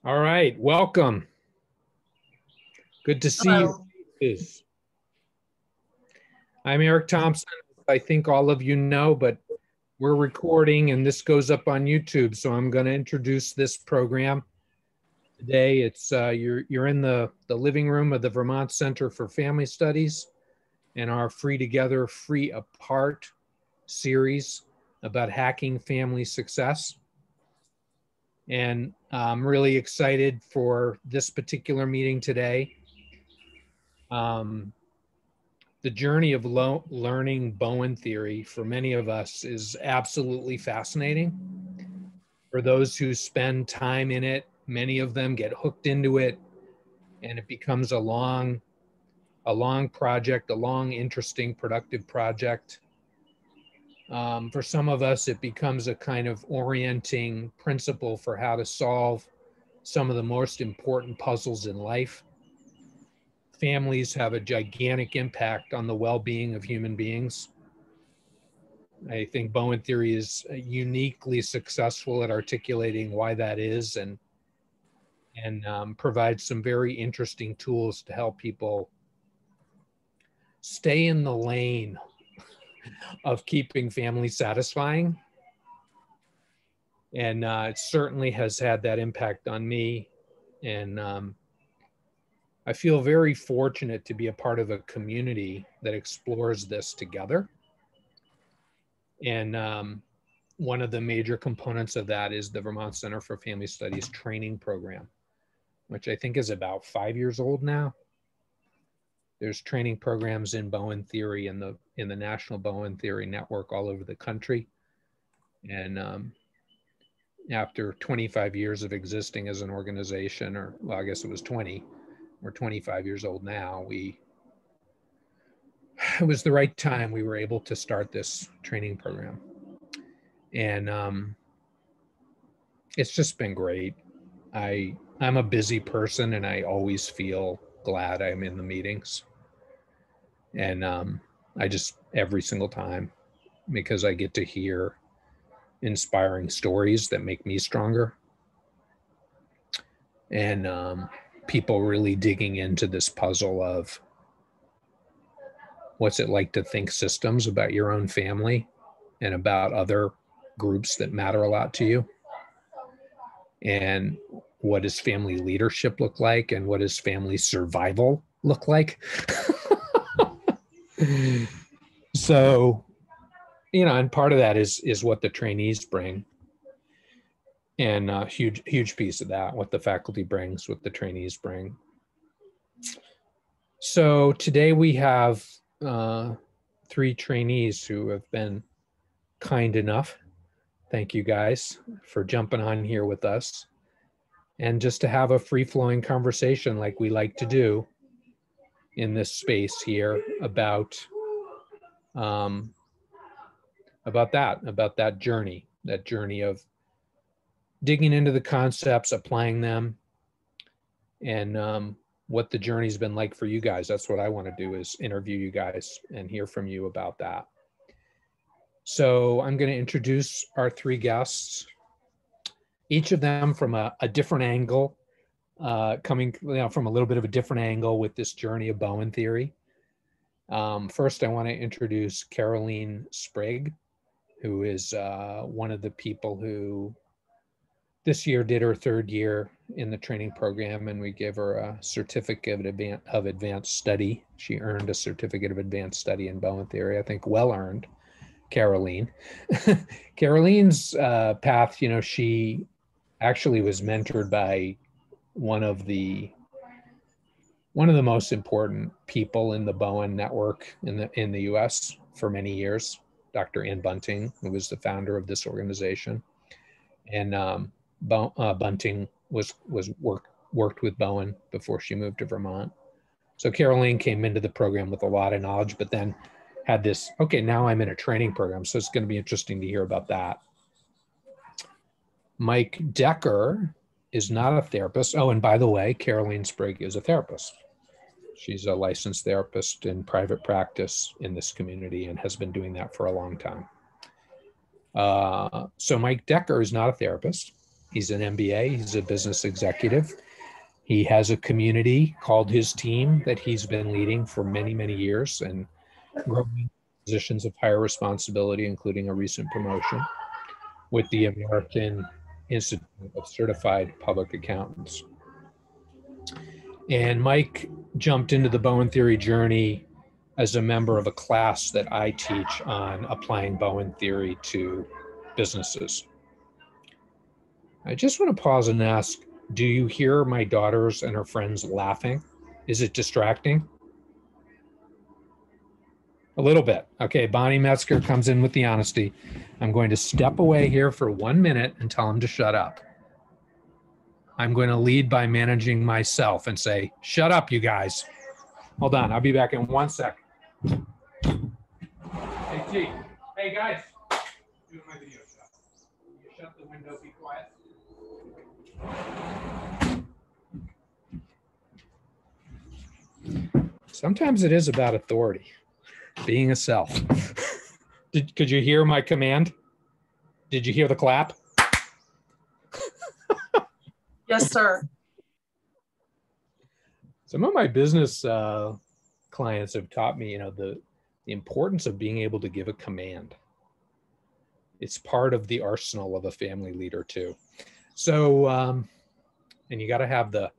All right, welcome. Good to see Hello. you. I'm Eric Thompson. I think all of you know, but we're recording and this goes up on YouTube. So I'm going to introduce this program today. It's you're in the living room of the Vermont Center for Family Studies and our Free Together, Free Apart series about hacking family success. And I'm really excited for this particular meeting today. The journey of learning Bowen theory for many of us is absolutely fascinating. For those who spend time in it, many of them get hooked into it, and it becomes a long project, a long, interesting, productive project. For some of us, it becomes a kind of orienting principle for how to solve some of the most important puzzles in life. Families have a gigantic impact on the well-being of human beings. I think Bowen theory is uniquely successful at articulating why that is and provides some very interesting tools to help people stay in the lane of keeping family satisfying. And it certainly has had that impact on me. And I feel very fortunate to be a part of a community that explores this together. And one of the major components of that is the Vermont Center for Family Studies training program, which I think is about 5 years old now. There's training programs in Bowen theory in the National Bowen Theory Network all over the country. And after 25 years of existing as an organization, or well, I guess it was 20, we're 25 years old now, it was the right time we were able to start this training program. And it's just been great. I'm a busy person and I always feel glad I'm in the meetings. And I just, every single time, because I get to hear inspiring stories that make me stronger. And people really digging into this puzzle of what's it like to think systems about your own family and about other groups that matter a lot to you. And what does family leadership look like? And what does family survival look like? So, and part of that is what the trainees bring. And a huge piece of that, what the faculty brings, what the trainees bring. So today we have 3 trainees who have been kind enough. Thank you guys for jumping on here with us. And just to have a free-flowing conversation like we like to do in this space here about that journey of digging into the concepts, applying them, and what the journey's been like for you guys. That's what I want to do, is interview you guys and hear from you about that. So I'm going to introduce our 3 guests, each of them from a different angle, coming from a little bit of a different angle with this journey of Bowen theory. First, I want to introduce Caroline Sprag, who is one of the people who this year did her 3rd year in the training program, and we gave her a certificate of advanced study. She earned a certificate of advanced study in Bowen theory, I think well earned, Caroline. Caroline's path, she actually was mentored by one of the most important people in the Bowen network in the US for many years, Dr. Ann Bunting, who was the founder of this organization. And Bunting worked with Bowen before she moved to Vermont. So Caroline came into the program with a lot of knowledge, but then had this, okay, now I'm in a training program, so it's going to be interesting to hear about that. Mike Decker is not a therapist. Oh, and by the way, Caroline Sprag is a therapist. She's a licensed therapist in private practice in this community and has been doing that for a long time. So Mike Decker is not a therapist. He's an MBA. He's a business executive. He has a community called his team that he's been leading for many, many years and growing positions of higher responsibility, including a recent promotion with the American Institute of Certified Public Accountants. And Mike jumped into the Bowen theory journey as a member of a class that I teach on applying Bowen theory to businesses. I just want to pause and ask, do you hear my daughters and her friends laughing? Is it distracting? A little bit. Okay, Bonnie Metzger comes in with the honesty. I'm going to step away here for 1 minute and tell them to shut up. I'm going to lead by managing myself and say, shut up, you guys. Hold on, I'll be back in 1 second. Hey, T. Hey, guys. Doing my video shot. You shut the window, be quiet. Sometimes it is about authority, being a self. Could you hear my command? Did you hear the clap? Yes, sir. Some of my business clients have taught me, the importance of being able to give a command. It's part of the arsenal of a family leader too. So, and you got to have the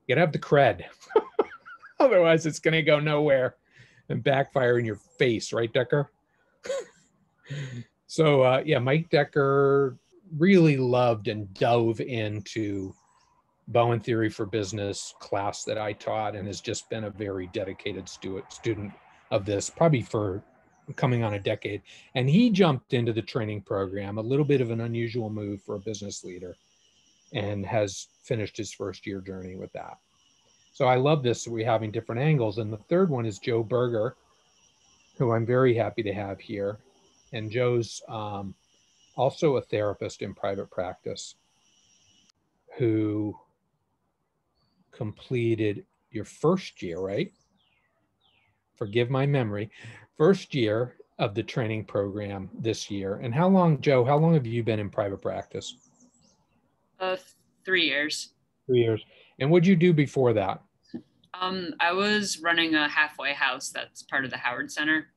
cred. Otherwise, it's going to go nowhere and backfire in your face, right, Decker? So, yeah, Mike Decker really loved and dove into Bowen Theory for Business class that I taught, and has just been a very dedicated student of this, probably for coming on a decade. And he jumped into the training program, a little bit of an unusual move for a business leader, and has finished his first year journey with that. So I love this. We're having different angles. And the third one is Joe Berger, who I'm very happy to have here. And Joe's also a therapist in private practice who completed your first year, right? Forgive my memory. First year of the training program this year. And how long, Joe, how long have you been in private practice? 3 years. 3 years. And what'd you do before that? I was running a halfway house that's part of the Howard Center.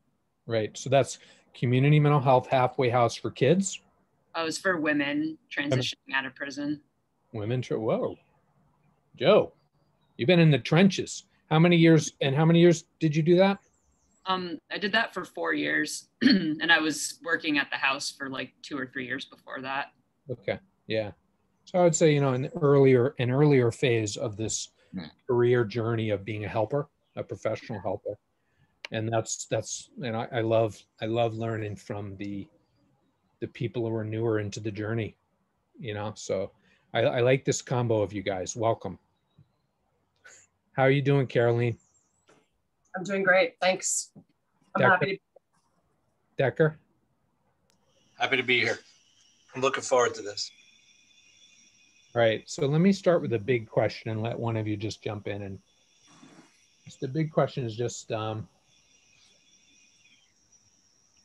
Right. So that's community mental health halfway house for kids? I was for women transitioning out of prison. Women, whoa. Joe, you've been in the trenches. How many years did you do that? I did that for 4 years and I was working at the house for like 2 or 3 years before that. Okay. Yeah. So I would say, an earlier phase of this career journey of being a helper, a professional helper. And I love learning from the people who are newer into the journey, so I like this combo of you guys. Welcome. How are you doing, Caroline? I'm doing great. Thanks. I'm happy to. Decker? Happy to be here. I'm looking forward to this. All right. So let me start with a big question and let one of you just jump in. And the big question is just,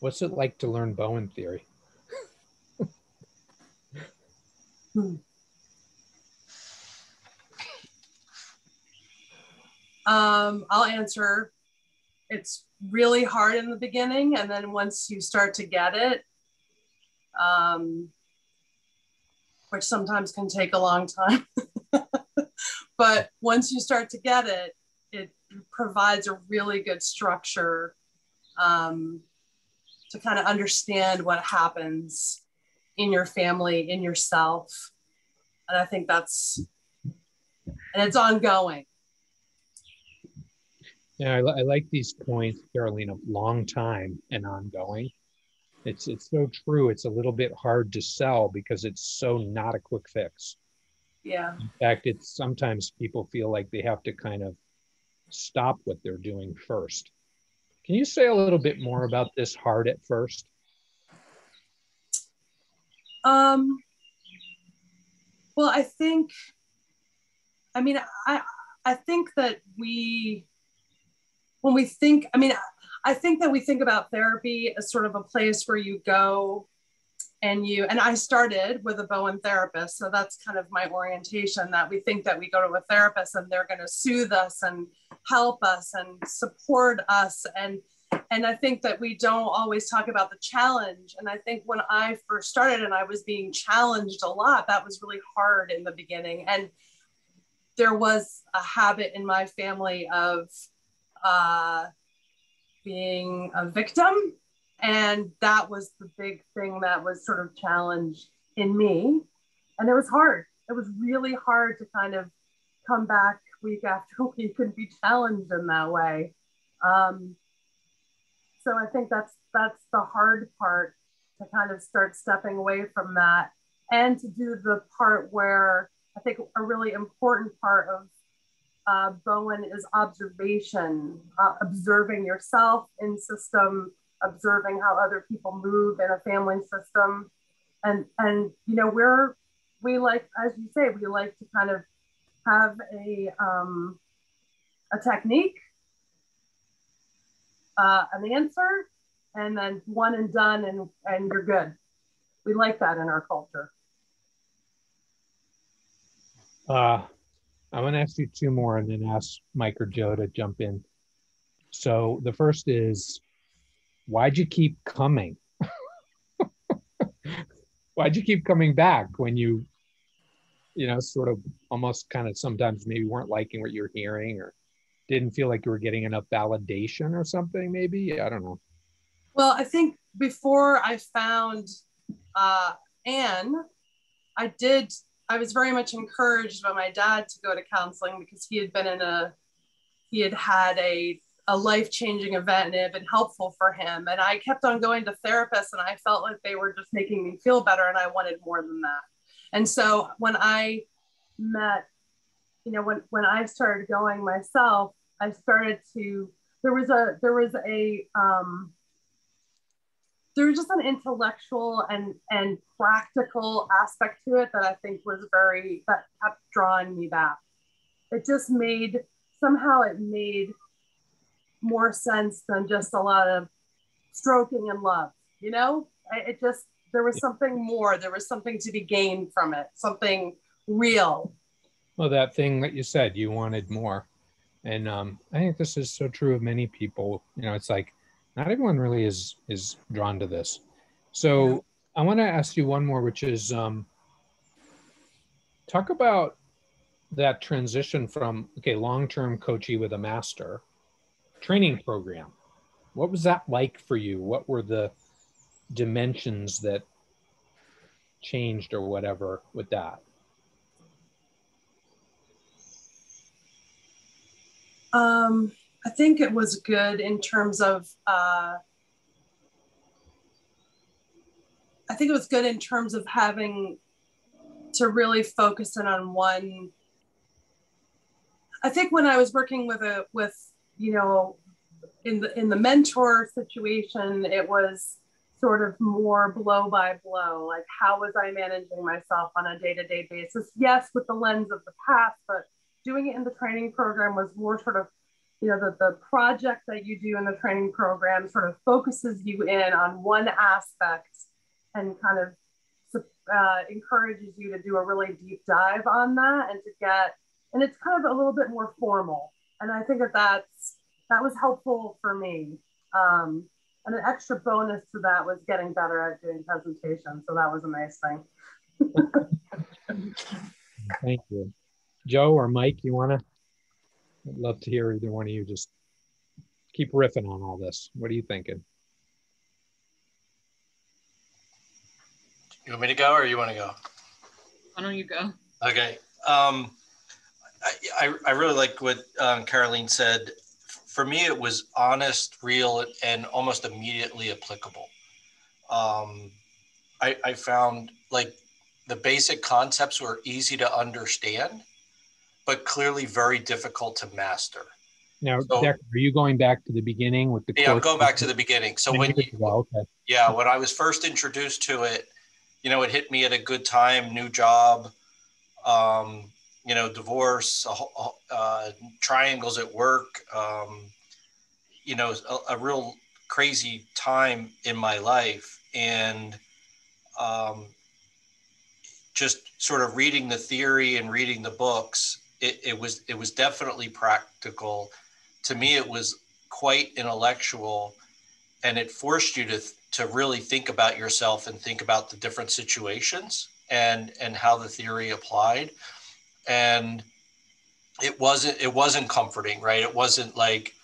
what's it like to learn Bowen theory? I'll answer. It's really hard in the beginning, and then once you start to get it, which sometimes can take a long time, but once you start to get it, it provides a really good structure to kind of understand what happens in your family, in yourself. And I think and it's ongoing. Yeah, I like these points, Caroline, of long time and ongoing. It's so true. It's a little bit hard to sell because it's so not a quick fix. Yeah. In fact, sometimes people feel like they have to kind of stop what they're doing first. Can you say a little bit more about this hard at first? Well, I think that I think that we think about therapy as sort of a place where you go and I started with a Bowen therapist. So that's kind of my orientation, that we think that we go to a therapist and they're going to soothe us and help us and support us. And I think that we don't always talk about the challenge. And I think when I first started and I was being challenged a lot, that was really hard in the beginning. And there was a habit in my family of being a victim. And that was the big thing that was sort of challenged in me. And it was hard. It was really hard to kind of come back week after week and be challenged in that way. So I think that's the hard part, to kind of start stepping away from that and to do the part where I think a really important part of Bowen is observation, observing yourself in system, observing how other people move in a family system. And you know, we like, as you say, we like to kind of have a technique, an answer, and then one and done, and you're good. We like that in our culture. I'm going to ask you two more and then ask Mike or Joe to jump in. So the first is, why'd you keep coming? Why'd you keep coming back when you know, sort of almost kind of sometimes maybe weren't liking what you're hearing or didn't feel like you were getting enough validation or something maybe? I don't know. Well, I think before I found Anne, I was very much encouraged by my dad to go to counseling, because he had had a life-changing event and it had been helpful for him. And I kept on going to therapists and I felt like they were just making me feel better, and I wanted more than that. And so when I met, you know, when I started going myself, I started to, there was just an intellectual and practical aspect to it that I think that kept drawing me back. It just made more sense than just a lot of stroking and love, you know? There was something more, there was something to be gained from it, something real. Well, that thing that you said, you wanted more. And I think this is so true of many people. You know, it's like, not everyone really is drawn to this. So yeah. I want to ask you one more, which is talk about that transition from, okay, long-term coachee with a master training program. What was that like for you? What were the dimensions that changed or whatever with that? I think it was good in terms of having to really focus in on one. I think when I was working with you know, in the mentor situation, it was sort of more blow by blow, like how was I managing myself on a day-to-day basis? Yes, with the lens of the past, but doing it in the training program was more sort of, you know, the project that you do in the training program sort of focuses you in on one aspect and kind of encourages you to do a really deep dive on that and it's kind of a little bit more formal. And I think that was helpful for me. And an extra bonus to that was getting better at doing presentations. So that was a nice thing. Thank you. Joe or Mike, you want to? I'd love to hear either one of you just keep riffing on all this. What are you thinking? You want me to go or you want to go? Why don't you go? Okay. I really like what Caroline said. For me, it was honest, real, and almost immediately applicable. I found like the basic concepts were easy to understand, but clearly very difficult to master. Now, Decker, are you going back to the beginning with the course? Yeah, I'm going back to the beginning. So when I was first introduced to it, you know, it hit me at a good time, new job, you know, divorce, triangles at work, you know, a real crazy time in my life. And just sort of reading the theory and reading the books, it was definitely practical. To me, it was quite intellectual, and it forced you to really think about yourself and think about the different situations and how the theory applied. And it wasn't comforting, right? It wasn't like,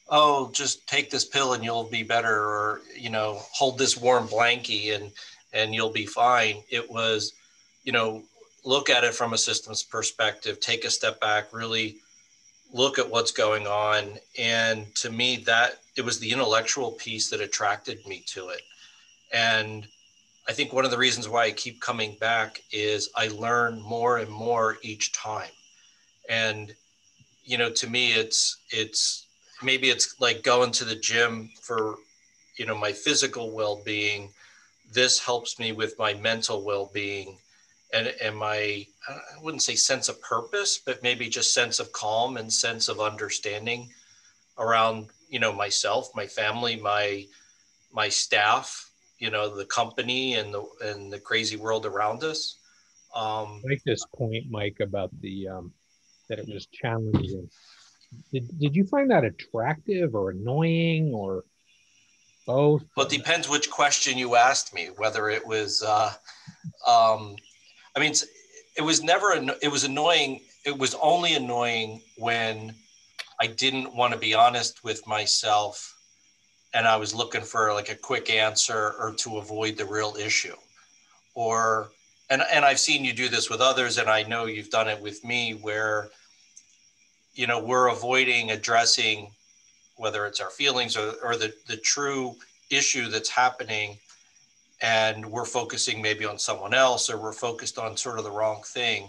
oh, just take this pill and you'll be better, or, you know, hold this warm blankie and you'll be fine. It was, you know, look at it from a systems perspective, take a step back, really look at what's going on. And to me, that it was the intellectual piece that attracted me to it. And I think one of the reasons why I keep coming back is I learn more and more each time. And, you know, to me, it's maybe it's like going to the gym for, you know, my physical well-being. This helps me with my mental well-being and my, I wouldn't say sense of purpose, but maybe just sense of calm and sense of understanding around, you know, myself, my family, my staff, you know, the company and the crazy world around us. I like this point, Mike, about the that it was challenging. Did you find that attractive or annoying or both? Well, it depends which question you asked me, whether it was, I mean, it was never, it was annoying. It was only annoying when I didn't want to be honest with myself and I was looking for like a quick answer or to avoid the real issue. Or, and I've seen you do this with others, and I know you've done it with me where, you know, we're avoiding addressing whether it's our feelings or the true issue that's happening. And we're focusing maybe on someone else, or we're focused on sort of the wrong thing.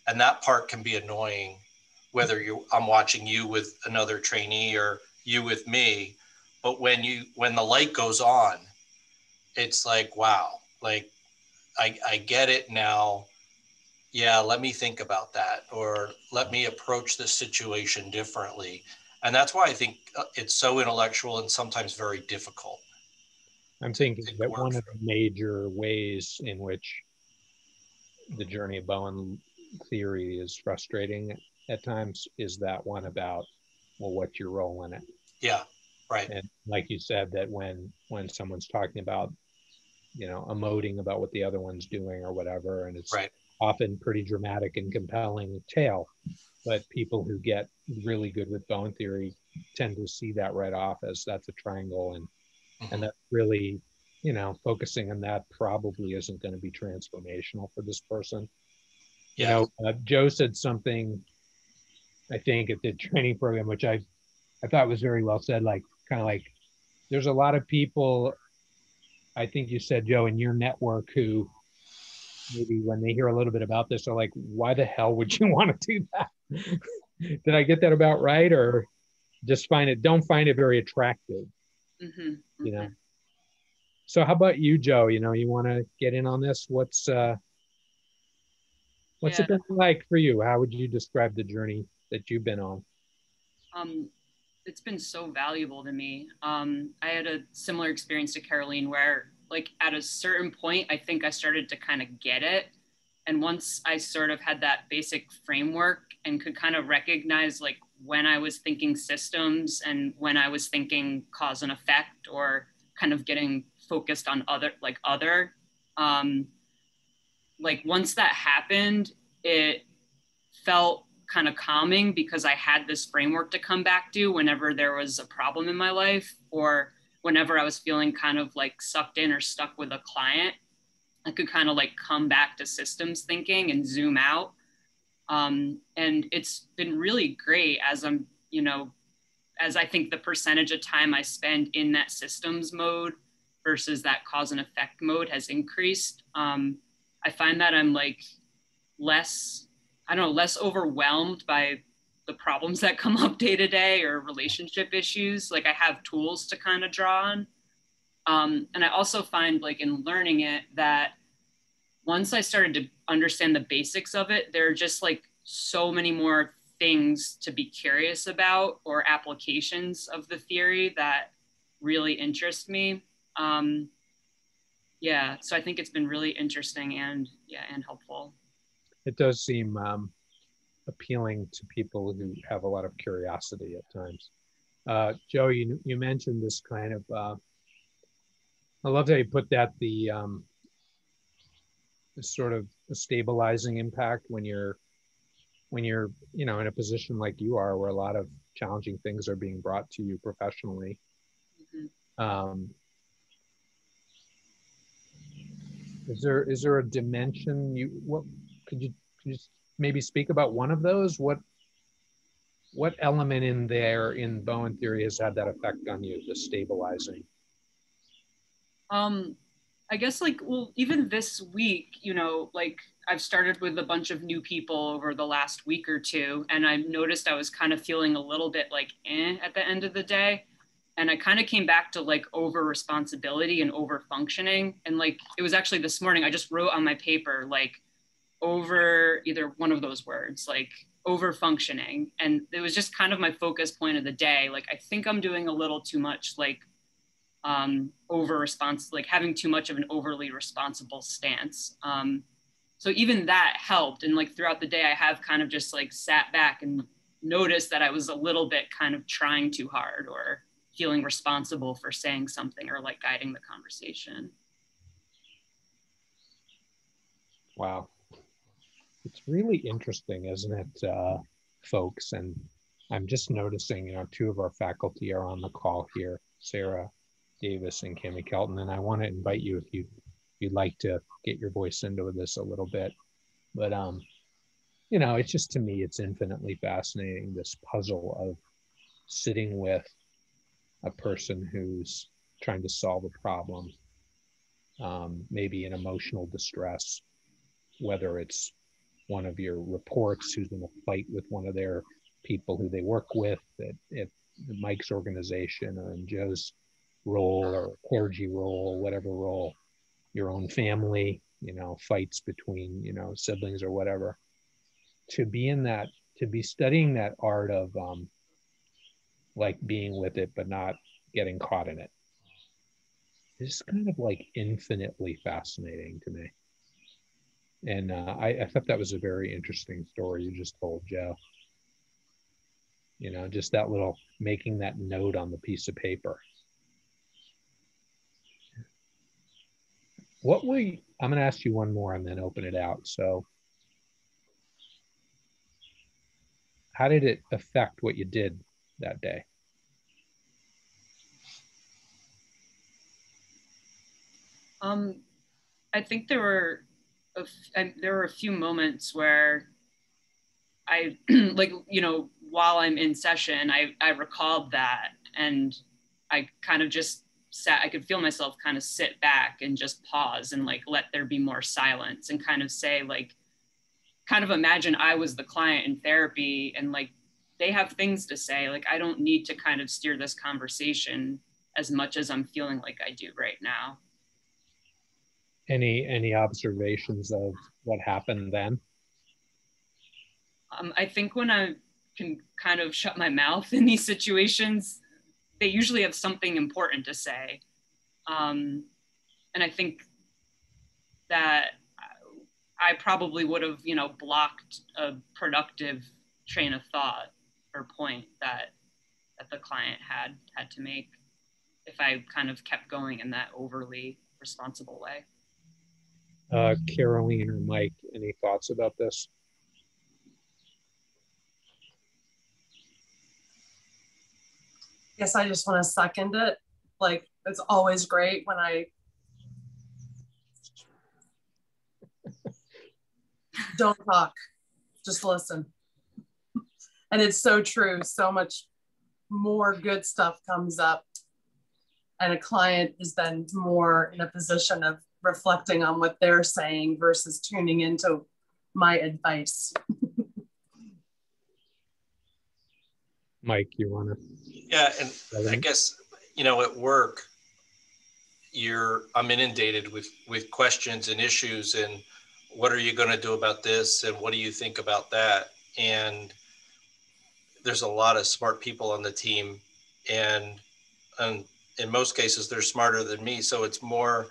And that part can be annoying, whether I'm watching you with another trainee or you with me. But when the light goes on, it's like, wow, like I get it now. Yeah, let me think about that, or let me approach this situation differently. And that's why I think it's so intellectual and sometimes very difficult. I'm thinking that one of the major ways in which the journey of Bowen theory is frustrating at times is that one about, well, what's your role in it? Yeah, right. And like you said, that when someone's talking about, you know, emoting about what the other one's doing or whatever, and it's right. often pretty dramatic and compelling tale, but people who get really good with Bowen theory tend to see that right off as that's a triangle, and that's really, you know, focusing on that probably isn't going to be transformational for this person. Yeah. You know, Joe said something, I think, at the training program, which I thought was very well said, like kind of like there's a lot of people, I think you said, Joe, in your network who maybe when they hear a little bit about this are like, why the hell would you want to do that? Did I get that about right? Or just don't find it very attractive, you know? So how about you, Joe? You know, you want to get in on this? What's it been like for you? How would you describe the journey that you've been on? It's been so valuable to me. I had a similar experience to Caroline where, like, at a certain point, I think I started to kind of get it. And once I sort of had that basic framework and could kind of recognize, like, when I was thinking systems and when I was thinking cause and effect, or kind of getting focused on like once that happened, it felt kind of calming because I had this framework to come back to whenever there was a problem in my life, or whenever I was feeling kind of like sucked in or stuck with a client. I could kind of like come back to systems thinking and zoom out. And it's been really great as I'm, you know, as I think the percentage of time I spend in that systems mode versus that cause and effect mode has increased. I find that I'm like less overwhelmed by the problems that come up day to day or relationship issues. Like I have tools to kind of draw on. And I also find, like, in learning it, that once I started to understand the basics of it, there are just like so many more things to be curious about, or applications of the theory that really interest me. Yeah, so I think it's been really interesting and helpful. It does seem appealing to people who have a lot of curiosity at times. Joe, you mentioned this kind of, I love how you put that, the sort of a stabilizing impact when you're in a position like you are, where a lot of challenging things are being brought to you professionally. Mm-hmm. Is there a dimension could you maybe speak about one of those? What element in Bowen theory has had that effect on you, the stabilizing? I guess even this week, I've started with a bunch of new people over the last week or two, and I noticed I was kind of feeling a little bit at the end of the day. And I kind of came back to over responsibility and over functioning. And it was actually this morning, I just wrote on my paper, over either one of those words, over functioning. And it was just kind of my focus point of the day. I think I'm doing a little too much, over response, having too much of an overly responsible stance. So even that helped. And throughout the day, I have kind of just sat back and noticed that I was a little bit kind of trying too hard or feeling responsible for saying something or guiding the conversation. Wow. It's really interesting, isn't it, folks? And I'm just noticing, two of our faculty are on the call here, Sarah Davis and Kimmy Kelton, and I want to invite you, if you'd like to get your voice into this a little bit. But it's just, to me, it's infinitely fascinating, this puzzle of sitting with a person who's trying to solve a problem, maybe in emotional distress, whether it's one of your reports who's in a fight with one of their people who they work with at Mike's organization, or in Joe's role or clergy role, whatever role, your own family, fights between, siblings or whatever. To be studying that art of being with it, but not getting caught in it, is kind of infinitely fascinating to me. And I thought that was a very interesting story you just told, Joe. Just that little, making that note on the piece of paper. I'm going to ask you one more and then open it out. So how did it affect what you did that day? I think there were a few moments where I while I'm in session, I recalled that, and I kind of just I could feel myself kind of sit back and just pause and let there be more silence, and kind of say, kind of imagine I was the client in therapy, and they have things to say. I don't need to kind of steer this conversation as much as I'm feeling like I do right now. Any observations of what happened then? I think when I can kind of shut my mouth in these situations, they usually have something important to say. And I think that I probably would have, blocked a productive train of thought or point that the client had to make if I kind of kept going in that overly responsible way. Caroline or Mike, any thoughts about this? Yes, I just want to second it. It's always great when I don't talk, just listen. And it's so true. So much more good stuff comes up, and a client is then more in a position of reflecting on what they're saying versus tuning into my advice. Mike, you want to? Yeah, and I guess, at work, I'm inundated with questions and issues, and what are you going to do about this, and what do you think about that? And there's a lot of smart people on the team, and in most cases they're smarter than me, so it's more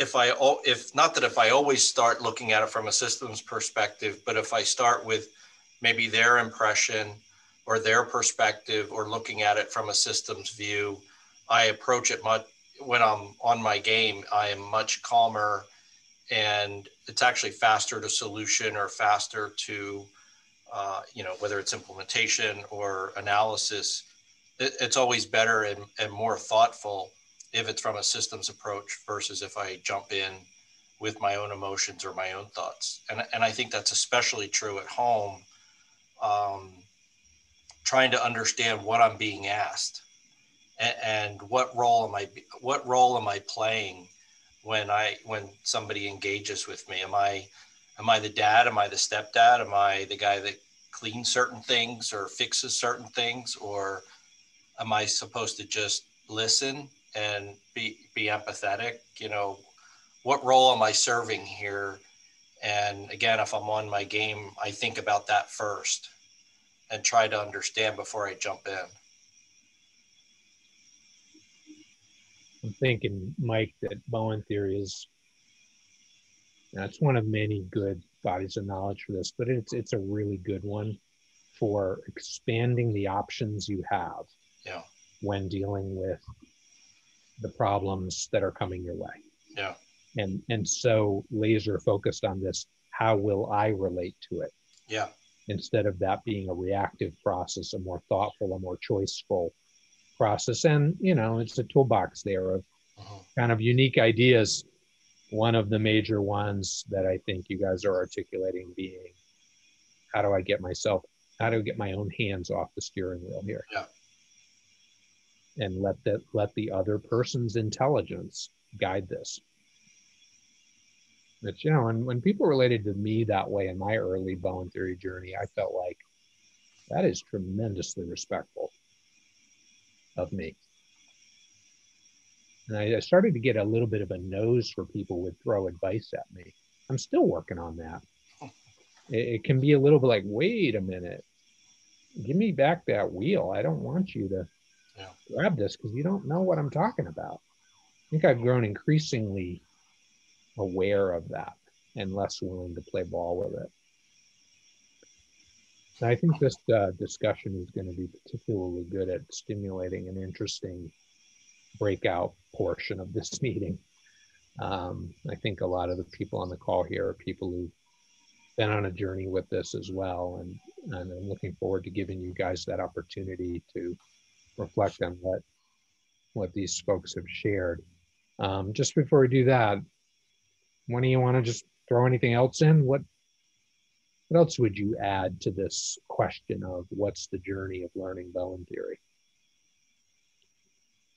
if I always start looking at it from a systems perspective, but if I start with maybe their impression or their perspective or looking at it from a systems view, I approach it much, when I'm on my game, I am much calmer, and it's actually faster to solution or faster to, whether it's implementation or analysis, it's always better and more thoughtful if it's from a systems approach versus if I jump in with my own emotions or my own thoughts. And I think that's especially true at home, trying to understand what I'm being asked and what role am I playing when somebody engages with me. Am I the dad? Am I the stepdad? Am I the guy that cleans certain things or fixes certain things? Or am I supposed to just listen and be empathetic? What role am I serving here? And again, if I'm on my game, I think about that first and try to understand before I jump in. I'm thinking, Mike, that Bowen theory is, it's one of many good bodies of knowledge for this, but it's a really good one for expanding the options you have when dealing with the problems that are coming your way. Yeah. And so laser focused on this, how will I relate to it? Yeah. Instead of that being a reactive process, a more thoughtful, a more choiceful process. And, it's a toolbox there of kind of unique ideas. One of the major ones that I think you guys are articulating being, how do I get my own hands off the steering wheel here? Yeah. And let the other person's intelligence guide this. It's, and when people related to me that way in my early Bowen theory journey, I felt like that is tremendously respectful of me. And I started to get a little bit of a nose for people would throw advice at me. I'm still working on that. It can be a little bit like, wait a minute, give me back that wheel. I don't want you to grab this because you don't know what I'm talking about. I think I've grown increasingly aware of that and less willing to play ball with it. And I think this discussion is going to be particularly good at stimulating an interesting breakout portion of this meeting. I think a lot of the people on the call here are people who've been on a journey with this as well. And I'm looking forward to giving you guys that opportunity to reflect on what these folks have shared. Just before we do that, when do you want to just throw anything else in? What else would you add to this question of what's the journey of learning Bowen theory?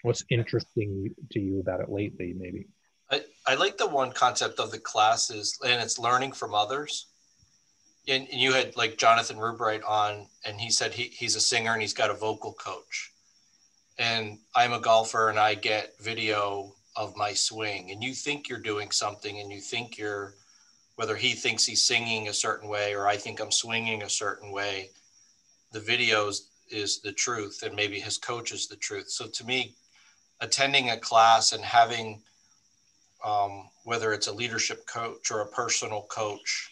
What's interesting to you about it lately, maybe? I like the one concept of the classes, and it's learning from others. And you had like Jonathan Rubright on, and he said he's a singer and he's got a vocal coach. And I'm a golfer and I get video of my swing, and you think you're doing something, and you think whether he thinks he's singing a certain way or I think I'm swinging a certain way, the video is the truth, and maybe his coach is the truth. So to me, attending a class and having, whether it's a leadership coach or a personal coach,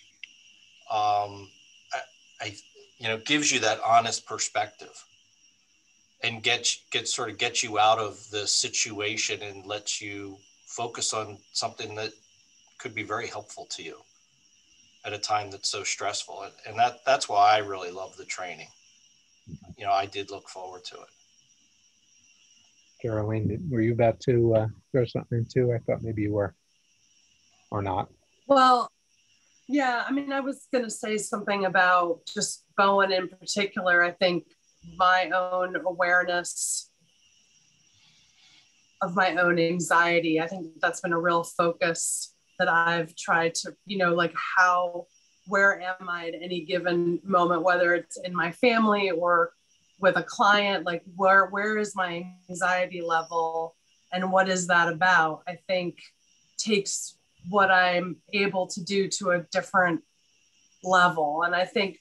gives you that honest perspective and gets you out of the situation and lets you focus on something that could be very helpful to you at a time that's so stressful. And that's why I really love the training. I did look forward to it. Caroline, were you about to throw something in too? I thought maybe you were, or not. Well, yeah, I mean, I was going to say something about just Bowen in particular. I think my own awareness of my own anxiety, I think that's been a real focus that I've tried to, where am I at any given moment, whether it's in my family or with a client, like where is my anxiety level and what is that about? I think takes what I'm able to do to a different level. And I think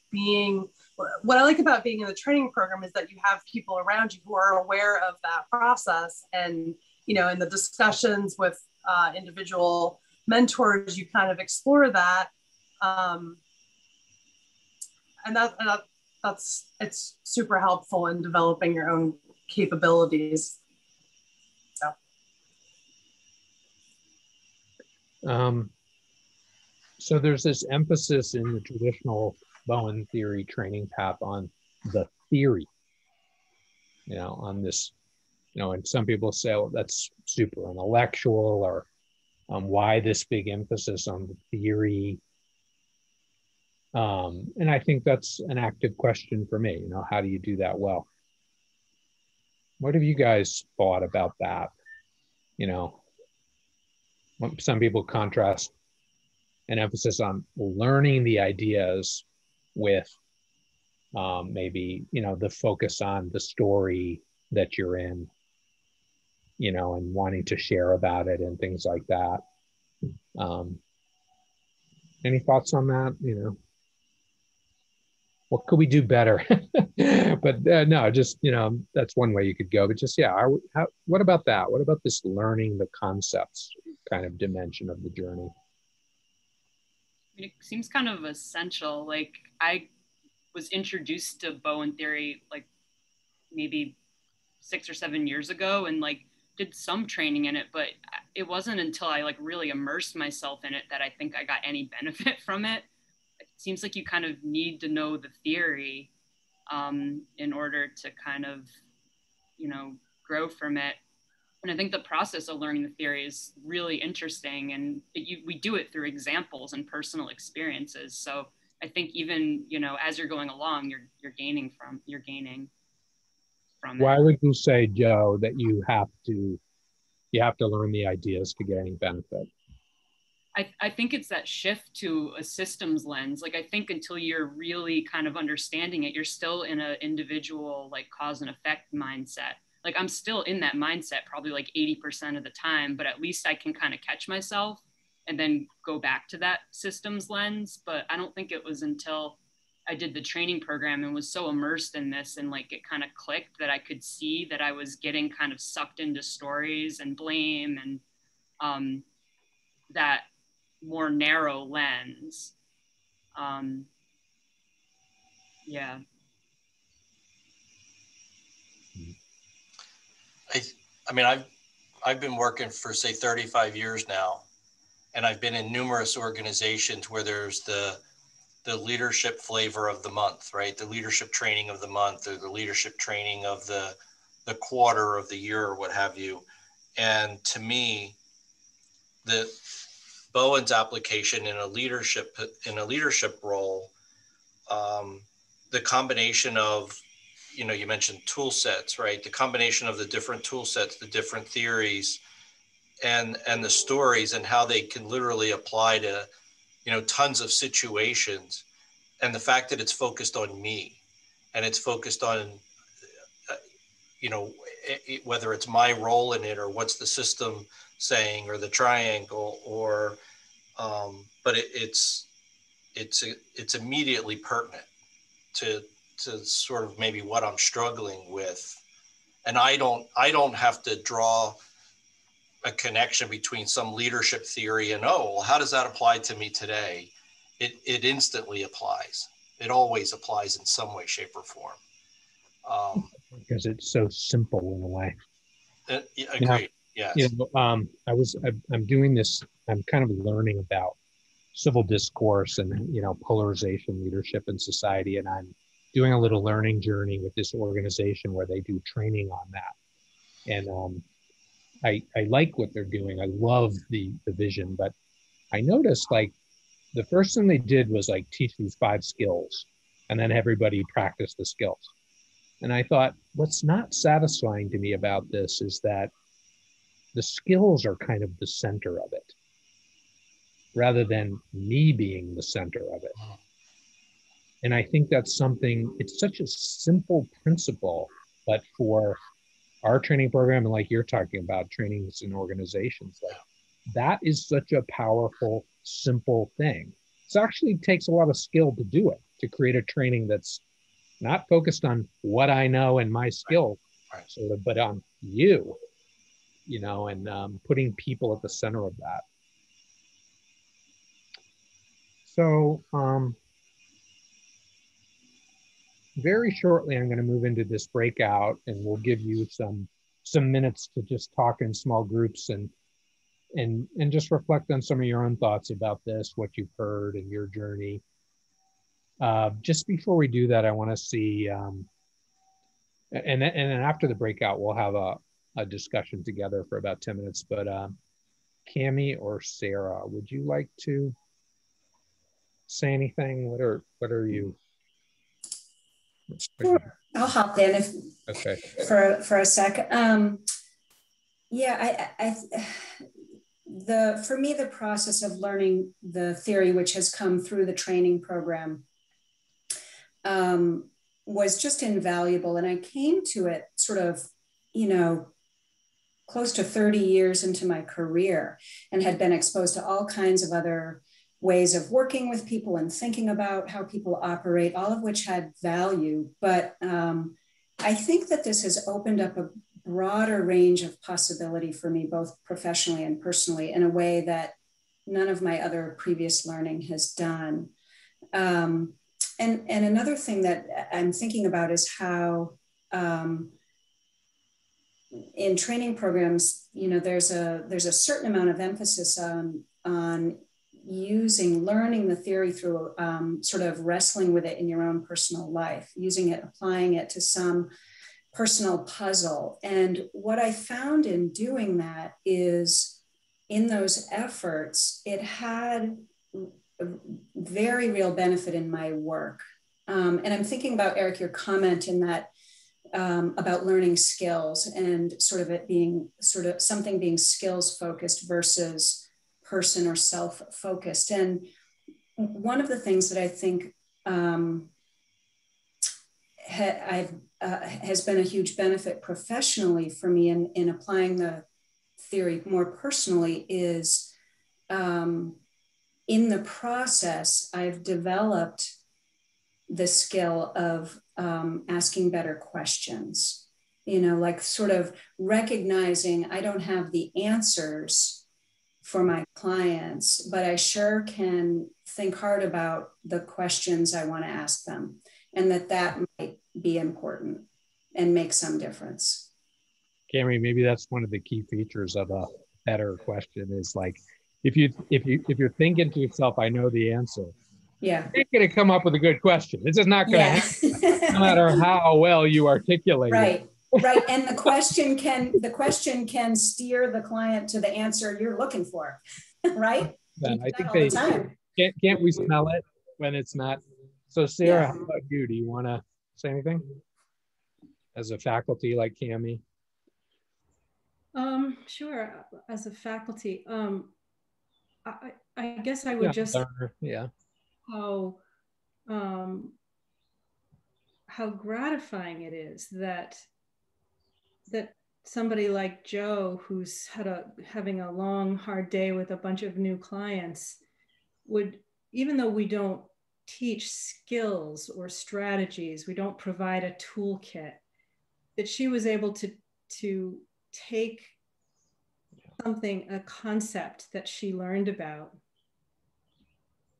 what I like about being in the training program is that you have people around you who are aware of that process. And, in the discussions with individual mentors, you kind of explore that. And it's super helpful in developing your own capabilities. So there's this emphasis in the traditional Bowen theory training path on the theory, on this, and some people say, well, that's super intellectual, or why this big emphasis on the theory? And I think that's an active question for me, how do you do that well? What have you guys thought about that? Some people contrast an emphasis on learning the ideas with maybe, the focus on the story that you're in, and wanting to share about it and things like that. Any thoughts on that? What could we do better? But no, just, that's one way you could go. But just, what about that? What about this learning the concepts kind of dimension of the journey? It seems kind of essential. Like, I was introduced to Bowen theory like maybe 6 or 7 years ago, and like did some training in it, but it wasn't until I like really immersed myself in it that I think I got any benefit from it. It seems like you kind of need to know the theory in order to kind of, grow from it. And I think the process of learning the theory is really interesting, and we do it through examples and personal experiences. So I think even, as you're going along, you're gaining from Why it. would you say, Joe, that you have to learn the ideas to get any benefit? I think it's that shift to a systems lens. Like, I think until you're really kind of understanding it, you're still in an individual, like, cause and effect mindset. Like, I'm still in that mindset probably like 80% of the time, but at least I can kind of catch myself and then go back to that systems lens. But I don't think it was until I did the training program and was so immersed in this, and like it kind of clicked, that I could see that I was getting kind of sucked into stories and blame and that more narrow lens. Yeah. I mean, I've been working for, say, 35 years now, and I've been in numerous organizations where there's the leadership flavor of the month, right? The leadership training of the month, or the leadership training of the quarter of the year, or what have you. And to me, the Bowen's application in a leadership role, the combination of, you mentioned tool sets, right? The combination of the different tool sets, the different theories, and the stories, and how they can literally apply to, tons of situations. And the fact that it's focused on me, and it's focused on, whether it's my role in it, or what's the system saying, or the triangle, or, but it's immediately pertinent to sort of maybe what I'm struggling with. And I don't have to draw a connection between some leadership theory and, well, how does that apply to me today? It instantly applies. It always applies in some way, shape, or form. Because it's so simple in a way. Agreed. Yes. I'm doing this. I'm kind of learning about civil discourse and, polarization, leadership in society. And I'm doing a little learning journey with this organization where they do training on that. And I like what they're doing. I love the vision, but I noticed like the first thing they did was like teach these 5 skills, and then everybody practice the skills. And I thought, what's not satisfying to me about this is that the skills are kind of the center of it, rather than me being the center of it. And I think that's something, it's such a simple principle, but for our training program, and like you're talking about trainings in organizations, like that is such a powerful, simple thing. It actually takes a lot of skill to do it, to create a training that's not focused on what I know and my skill, right. sort of, but on you. you know, and putting people at the center of that. So very shortly, I'm going to move into this breakout, and we'll give you some minutes to just talk in small groups and just reflect on some of your own thoughts about this, what you've heard in your journey. Just before we do that, I want to see, and then after the breakout, we'll have a discussion together for about 10 minutes. But Cami or Sarah, would you like to say anything? What are you? Sure. I'll hop in if okay for a sec. Yeah, for me, the process of learning the theory, which has come through the training program, was just invaluable. And I came to it sort of, you know, close to 30 years into my career, and had been exposed to all kinds of other ways of working with people and thinking about how people operate, all of which had value. But I think that this has opened up a broader range of possibility for me, both professionally and personally, in a way that none of my other previous learning has done. And another thing that I'm thinking about is how in training programs, you know, there's a certain amount of emphasis on learning the theory through sort of wrestling with it in your own personal life, using it, applying it to some personal puzzle. And what I found in doing that is, in those efforts, it had a very real benefit in my work. And I'm thinking about, Eric, your comment in that about learning skills and sort of it being sort of something being skills focused versus person or self-focused. And one of the things that I think has been a huge benefit professionally for me in applying the theory more personally is in the process, I've developed the skill of asking better questions, you know, like sort of recognizing I don't have the answers for my clients, but I sure can think hard about the questions I want to ask them, and that might be important and make some difference. Cami, maybe that's one of the key features of a better question is like, if you're thinking to yourself, I know the answer. Yeah. You're going to come up with a good question. It's just not going to happen, no matter how well you articulate right. it. Right. And the question can steer the client to the answer you're looking for. Right? And I think can't we smell it when it's not? So Sarah, how about you? Do you want to say anything as a faculty like Cami? Sure. As a faculty, I guess I would just how gratifying it is that somebody like Joe, who's having a long, hard day with a bunch of new clients, would, even though we don't teach skills or strategies, we don't provide a toolkit, that she was able to take something, a concept that she learned about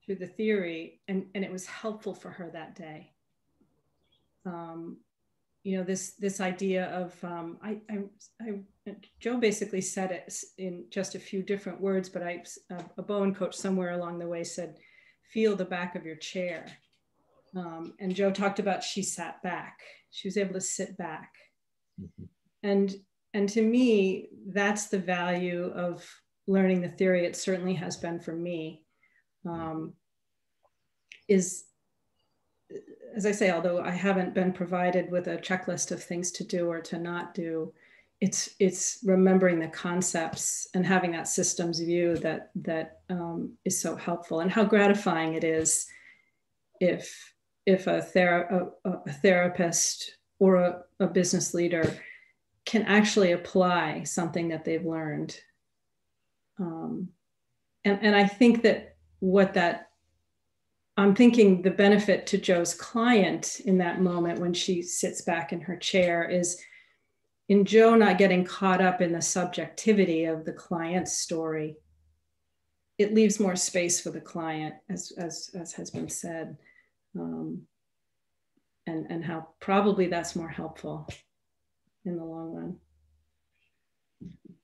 through the theory, and it was helpful for her that day. You know, this idea of, Joe basically said it in just a few different words, but a Bowen coach somewhere along the way said, feel the back of your chair. And Joe talked about, she sat back. She was able to sit back. Mm-hmm. And to me, that's the value of learning the theory. It certainly has been for me, is, as I say, although I haven't been provided with a checklist of things to do or to not do, it's remembering the concepts and having that systems view that is so helpful, and how gratifying it is if a therapist or a business leader can actually apply something that they've learned. And I think that I'm thinking the benefit to Joe's client in that moment when she sits back in her chair is in Joe not getting caught up in the subjectivity of the client's story, it leaves more space for the client, as has been said, and how probably that's more helpful in the long run.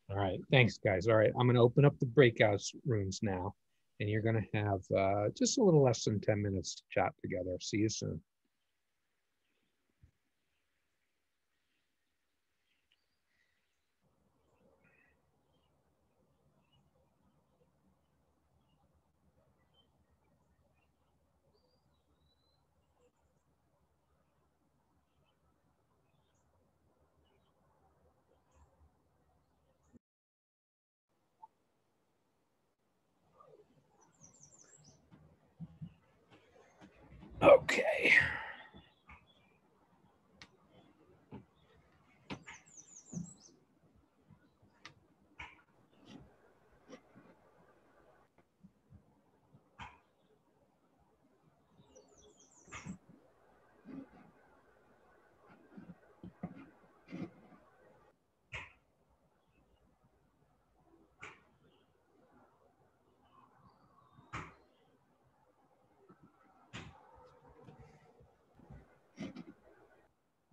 All right, thanks guys. All right, I'm gonna open up the breakout rooms now, and you're gonna have just a little less than 10 minutes to chat together. See you soon. Okay.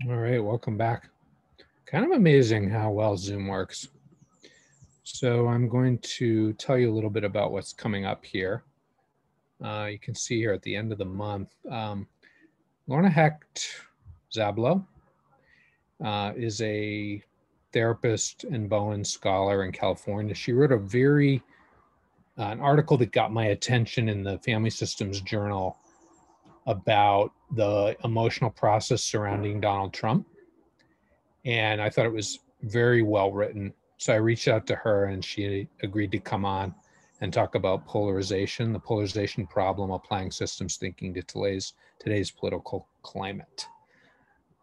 All right, welcome back. Kind of amazing how well Zoom works. So I'm going to tell you a little bit about what's coming up here. You can see here at the end of the month, Lorna Hecht Zablo is a therapist and Bowen scholar in California. She wrote an article that got my attention in the Family Systems Journal about the emotional process surrounding Donald Trump. And I thought it was very well written. So I reached out to her and she agreed to come on and talk about polarization, the polarization problem, applying systems thinking to today's political climate.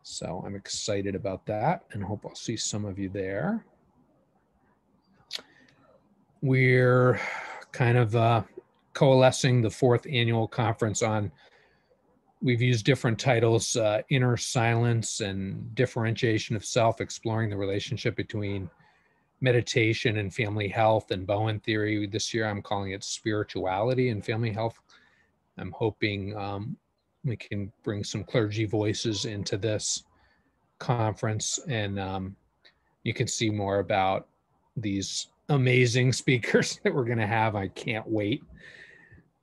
So I'm excited about that and hope I'll see some of you there. We're kind of coalescing the 4th annual conference on, we've used different titles, Inner Silence and Differentiation of Self, exploring the relationship between meditation and family health and Bowen theory. This year I'm calling it spirituality and family health. I'm hoping we can bring some clergy voices into this conference, and you can see more about these amazing speakers that we're going to have. I can't wait,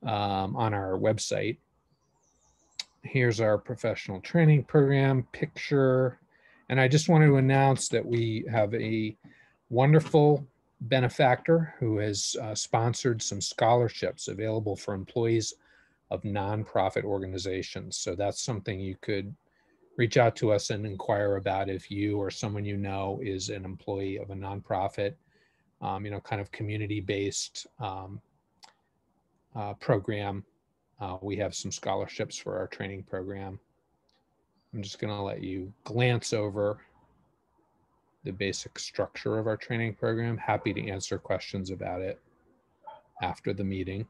on our website. Here's our professional training program picture. And I just wanted to announce that we have a wonderful benefactor who has sponsored some scholarships available for employees of nonprofit organizations. So that's something you could reach out to us and inquire about if you or someone you know is an employee of a nonprofit, kind of community-based program. We have some scholarships for our training program. I'm just going to let you glance over the basic structure of our training program. Happy to answer questions about it after the meeting.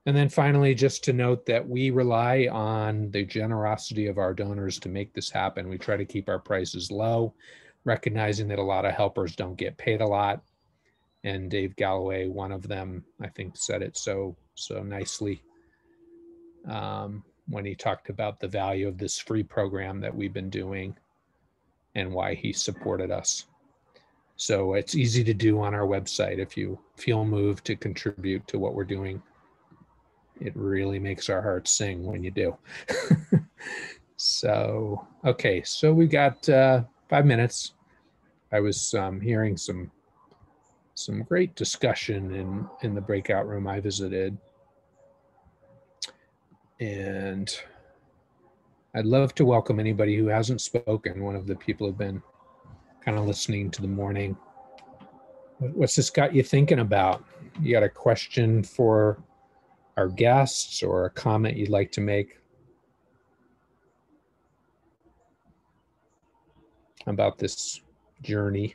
And then finally, just to note that we rely on the generosity of our donors to make this happen. We try to keep our prices low, recognizing that a lot of helpers don't get paid a lot. And Dave Galloway, one of them, I think said it so nicely when he talked about the value of this free program that we've been doing and why he supported us. So it's easy to do on our website if you feel moved to contribute to what we're doing. It really makes our hearts sing when you do. So, okay, so we got 5 minutes. I was hearing some great discussion in the breakout room I visited. And I'd love to welcome anybody who hasn't spoken. One of the people who've been kind of listening to the morning. What's this got you thinking about? You got a question for our guests or a comment you'd like to make about this journey?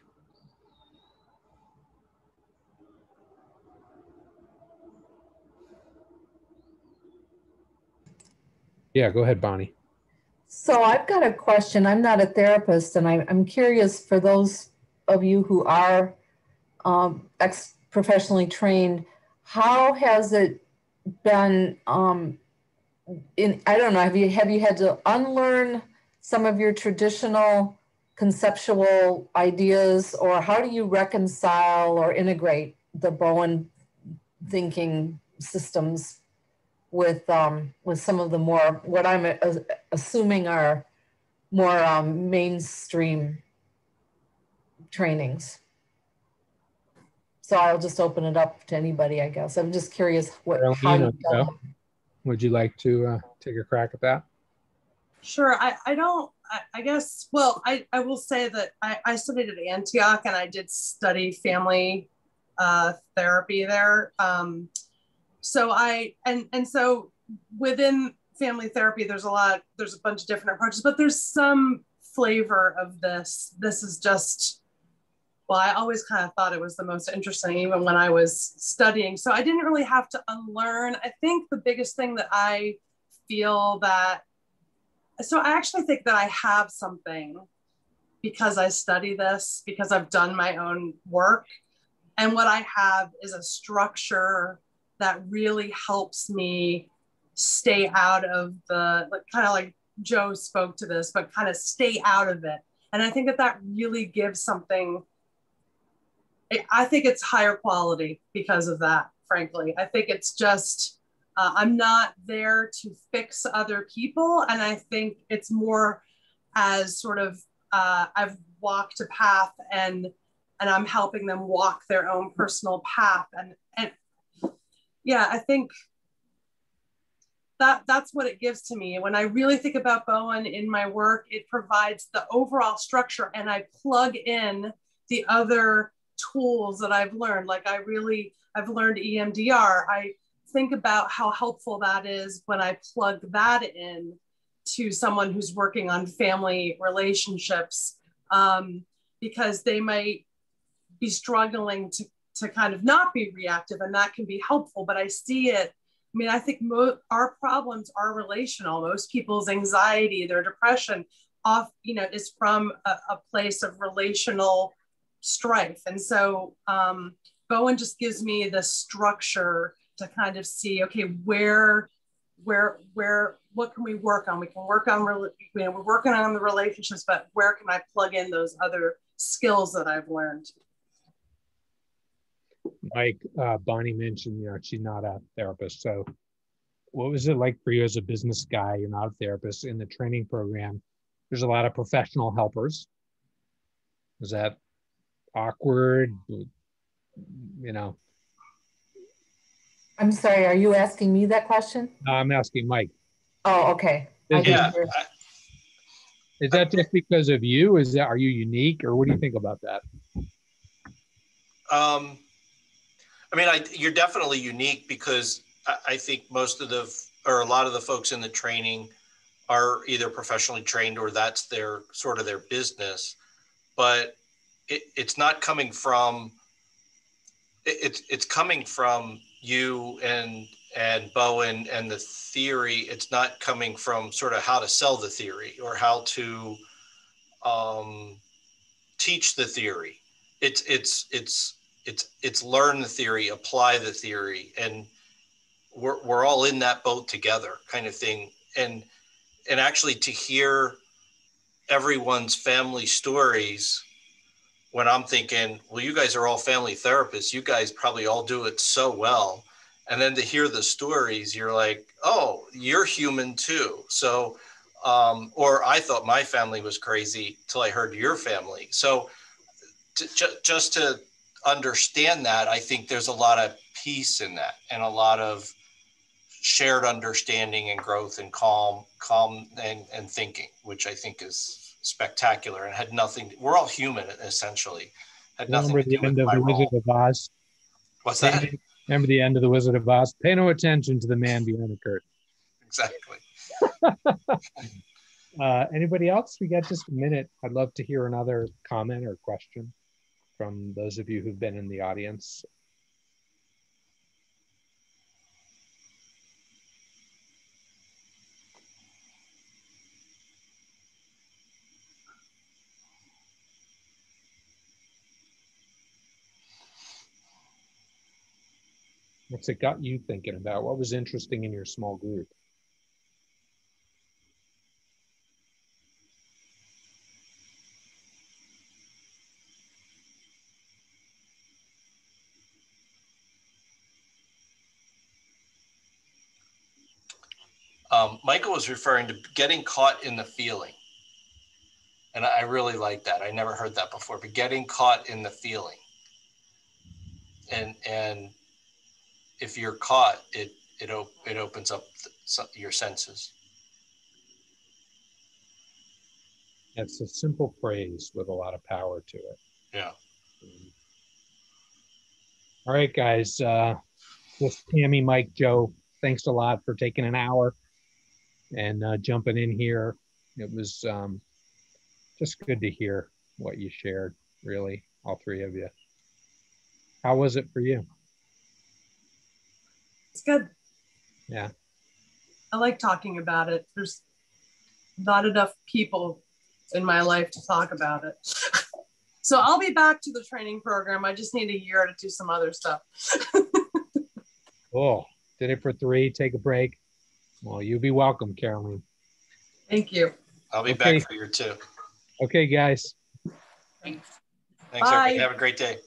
Yeah, go ahead, Bonnie. So I've got a question. I'm not a therapist, and I'm curious for those of you who are professionally trained, how has it been I don't know, have you had to unlearn some of your traditional conceptual ideas, or how do you reconcile or integrate the Bowen thinking systems with some of the more, what I'm assuming are more mainstream trainings? So I'll just open it up to anybody, I guess. I'm just curious how you've done it. Would you like to take a crack at that? Sure. I guess, well, I will say that I studied at Antioch, and I did study family therapy there. So so within family therapy, there's a bunch of different approaches, but there's some flavor of this. This is just, well, I always kind of thought it was the most interesting, even when I was studying. So I didn't really have to unlearn. I think the biggest thing that I feel that, so I actually think that I have something because I study this, because I've done my own work. And what I have is a structure that really helps me stay out of the, kind of like Joe spoke to this, but kind of stay out of it. And I think that really gives something, I think it's higher quality because of that, frankly. I think it's just, I'm not there to fix other people. And I think it's more as sort of, I've walked a path and I'm helping them walk their own personal path. And yeah, I think that's what it gives to me. When I really think about Bowen in my work, it provides the overall structure, and I plug in the other tools that I've learned. Like I've learned EMDR. I think about how helpful that is when I plug that in to someone who's working on family relationships, because they might be struggling to kind of not be reactive, and that can be helpful. But I see it, I mean, I think our problems are relational. Most people's anxiety, their depression is from a place of relational strife. And so Bowen just gives me the structure to kind of see, okay, what can we work on? We can work on, we're working on the relationships, but where can I plug in those other skills that I've learned? Like Bonnie mentioned, she's not a therapist. So what was it like for you as a business guy? You're not a therapist. In the training program, there's a lot of professional helpers. Was that awkward? I'm sorry, are you asking me that question? No, I'm asking Mike. Oh, okay. Is that just because of you? Are you unique, or what do you think about that? I mean, you're definitely unique, because I think a lot of the folks in the training are either professionally trained or that's their sort of their business, but it's not coming from, it's coming from you and Bowen and the theory. It's not coming from sort of how to sell the theory or how to teach the theory. It's learn the theory, apply the theory, and we're all in that boat together, kind of thing. And actually, to hear everyone's family stories, when I'm thinking, well, you guys are all family therapists, you guys probably all do it so well. And then to hear the stories, you're like, oh, you're human too. So, or I thought my family was crazy till I heard your family. So just to understand that, I think there's a lot of peace in that, and a lot of shared understanding and growth and calm and thinking, which I think is spectacular, and had nothing. We're all human, essentially. Had nothing to do with my role. Wizard of Oz? What's that? Remember the end of the Wizard of Oz? Pay no attention to the man behind the curtain. Exactly. Anybody else? We got just a minute. I'd love to hear another comment or question from those of you who've been in the audience. What's it got you thinking about? What was interesting in your small group? Michael was referring to getting caught in the feeling. And I really like that. I never heard that before, but getting caught in the feeling. And if you're caught, it opens up your senses. It's a simple phrase with a lot of power to it. Yeah. All right, guys. This Tammy, Mike, Joe, thanks a lot for taking an hour and jumping in here. It was just good to hear what you shared, really, all three of you. How was it for you? It's good. Yeah. I like talking about it. There's not enough people in my life to talk about it. So I'll be back to the training program. I just need a year to do some other stuff. Cool. Did it for 3. Take a break. Well, you'll be welcome, Caroline. Thank you. I'll be back for year 2. Okay, guys. Thanks. Thanks, everybody. Have a great day.